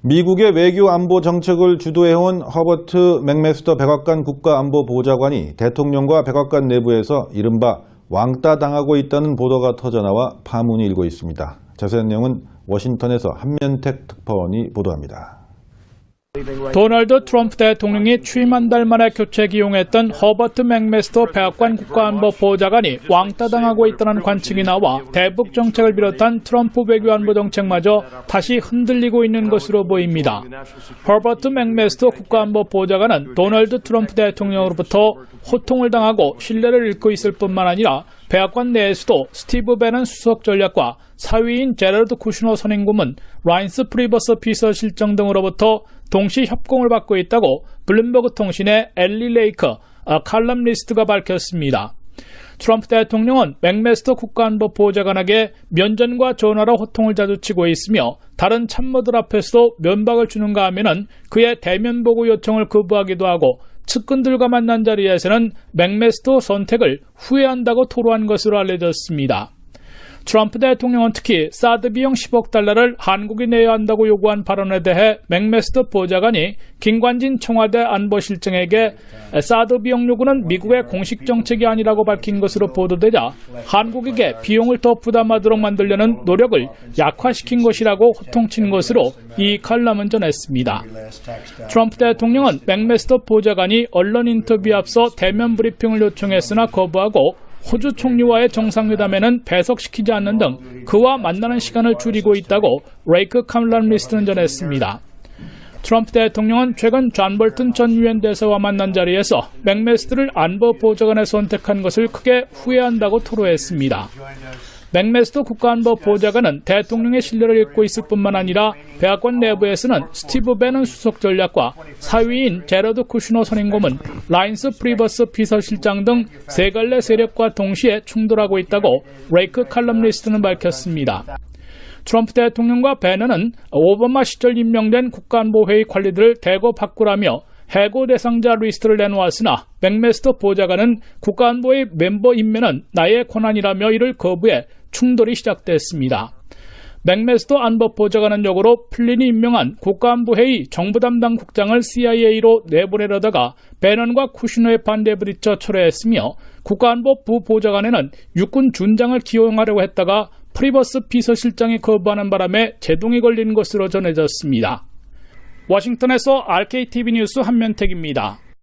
미국의 외교 안보 정책을 주도해온 허버트 맥메스터 백악관 국가안보보좌관이 대통령과 백악관 내부에서 이른바 왕따 당하고 있다는 보도가 터져나와 파문이 일고 있습니다. 자세한 내용은 워싱턴에서 한면택 특파원이 보도합니다. 도널드 트럼프 대통령이 취임 한 달 만에 교체 기용했던 허버트 맥메스터 백악관 국가안보보좌관이 왕따당하고 있다는 관측이 나와 대북 정책을 비롯한 트럼프 외교안보 정책마저 다시 흔들리고 있는 것으로 보입니다. 허버트 맥메스터 국가안보보좌관은 도널드 트럼프 대통령으로부터 호통을 당하고 신뢰를 잃고 있을 뿐만 아니라 백악관 내에서도 스티브 배넌 수석 전략과 사위인 제러드 쿠슈너 선임고문, 라인스 프리버스 비서실장 등으로부터 동시 협공을 받고 있다고 블룸버그 통신의 엘리 레이크 칼럼니스트가 밝혔습니다. 트럼프 대통령은 맥메스터 국가안보보좌관에게 면전과 전화로 호통을 자주 치고 있으며 다른 참모들 앞에서도 면박을 주는가 하면은 그의 대면 보고 요청을 거부하기도 하고 측근들과 만난 자리에서는 맥메스터 선택을 후회한다고 토로한 것으로 알려졌습니다. 트럼프 대통령은 특히 사드 비용 10억 달러를 한국이 내야 한다고 요구한 발언에 대해 맥메스터 보좌관이 김관진 청와대 안보실장에게 사드 비용 요구는 미국의 공식 정책이 아니라고 밝힌 것으로 보도되자 한국에게 비용을 더 부담하도록 만들려는 노력을 약화시킨 것이라고 호통친 것으로 이 칼럼은 전했습니다. 트럼프 대통령은 맥메스터 보좌관이 언론 인터뷰에 앞서 대면 브리핑을 요청했으나 거부하고 호주 총리와의 정상회담에는 배석시키지 않는 등 그와 만나는 시간을 줄이고 있다고 레이크 칼럼니스트는 전했습니다. 트럼프 대통령은 최근 존 볼튼 전 유엔 대사와 만난 자리에서 맥메스터를 안보보좌관에 선택한 것을 크게 후회한다고 토로했습니다. 맥메스터 국가안보보좌관은 대통령의 신뢰를 잃고 있을 뿐만 아니라 백악관 내부에서는 스티브 배넌 수석 전략과 사위인 제러드 쿠슈너 선임고문, 라인스 프리버스 비서실장 등 세 갈래 세력과 동시에 충돌하고 있다고 레이크 칼럼니스트는 밝혔습니다. 트럼프 대통령과 배넌은 오바마 시절 임명된 국가안보회의 관리들을 대거 바꾸라며 해고 대상자 리스트를 내놓았으나 맥메스터 보좌관은 국가안보의 멤버 임명은 나의 권한이라며 이를 거부해 충돌이 시작됐습니다. 맥메스터 안보보좌관은 역으로 플린이 임명한 국가안보회의 정부 담당 국장을 CIA로 내보내려다가 배넌과 쿠슈너의 반대에 부딪혀 철회했으며 국가안보 부보좌관에는 육군 준장을 기용하려고 했다가 프리버스 비서실장이 거부하는 바람에 제동이 걸린 것으로 전해졌습니다. 워싱턴에서 RKTV 뉴스 한면택입니다.